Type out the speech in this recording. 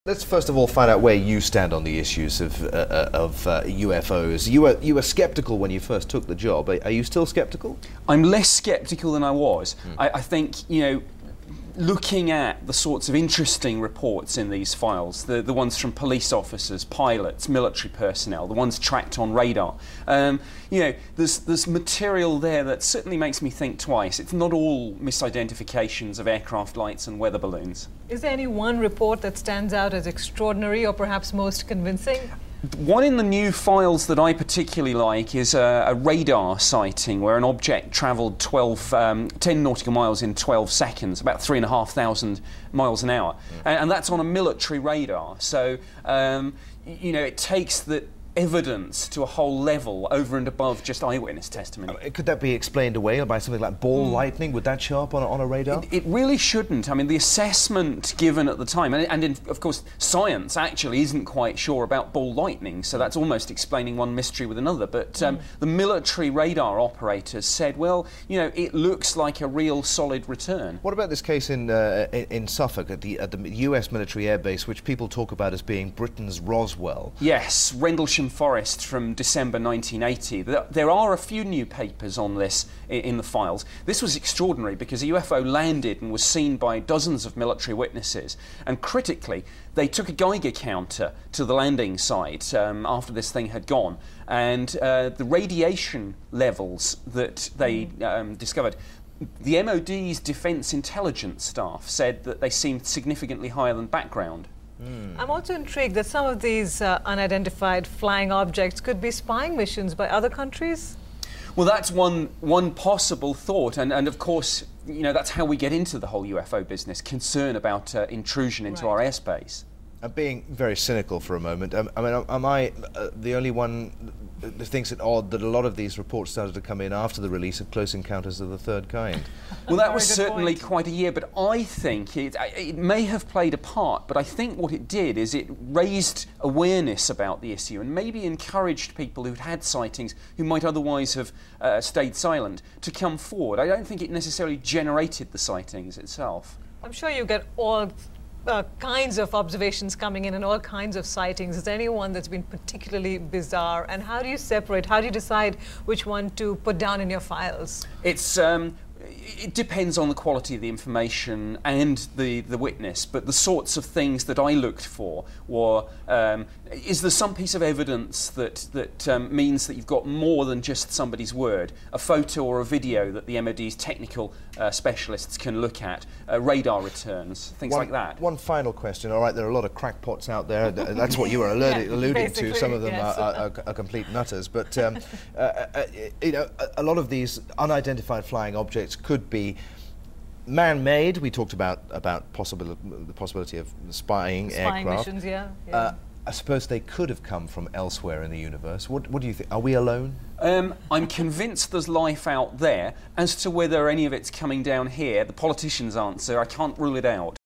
Let's first of all find out where you stand on the issues of UFOs. You were sceptical when you first took the job. Are you still sceptical? I'm less sceptical than I was. I think, you know, looking at the sorts of interesting reports in these files, the ones from police officers, pilots, military personnel, the ones tracked on radar, you know, there's material there that certainly makes me think twice. It's not all misidentifications of aircraft lights and weather balloons. Is there any one report that stands out as extraordinary or perhaps most convincing? One in the new files that I particularly like is a radar sighting where an object travelled 10 nautical miles in 12 seconds, about 3,500 miles an hour. And that's on a military radar. So, you know, it takes the evidence to a whole level over and above just eyewitness testimony. Could that be explained away by something like ball lightning? Would that show up on a radar? It really shouldn't. I mean, the assessment given at the time, of course, science actually isn't quite sure about ball lightning, so that's almost explaining one mystery with another. But the military radar operators said, well, you know, it looks like a real solid return. What about this case in Suffolk at the US military airbase, which people talk about as being Britain's Roswell? Yes, Rendlesham Forest from December 1980. There are a few new papers on this in the files. This was extraordinary because a UFO landed and was seen by dozens of military witnesses, and critically they took a Geiger counter to the landing site after this thing had gone, and the radiation levels that they discovered, the MOD's Defence Intelligence staff said that they seemed significantly higher than background. I'm also intrigued that some of these unidentified flying objects could be spying missions by other countries. Well, that's one possible thought, and of course, you know, that's how we get into the whole UFO business, concern about intrusion into our airspace. I'm being very cynical for a moment. I mean, am I the only one that thinks it odd that a lot of these reports started to come in after the release of Close Encounters of the Third Kind? Well, that was certainly quite a year, but I think it may have played a part, but I think what it did is it raised awareness about the issue and maybe encouraged people who'd had sightings who might otherwise have stayed silent to come forward. I don't think it necessarily generated the sightings itself. I'm sure you get all kinds of observations coming in and all kinds of sightings. Is there any one that's been particularly bizarre? And how do you separate, how do you decide which one to put down in your files? It depends on the quality of the information and the witness, but the sorts of things that I looked for were, is there some piece of evidence that means that you've got more than just somebody's word? A photo or a video that the MOD's technical specialists can look at, radar returns, things like that. One final question. All right, there are a lot of crackpots out there. That's what you were alluding to. Some of them are complete nutters. But you know, a lot of these unidentified flying objects could be man-made. We talked about the possibility of spying aircraft. Missions, yeah. I suppose they could have come from elsewhere in the universe. What do you think? Are we alone? I'm convinced there's life out there. As to whether any of it's coming down here, the politicians answer, I can't rule it out.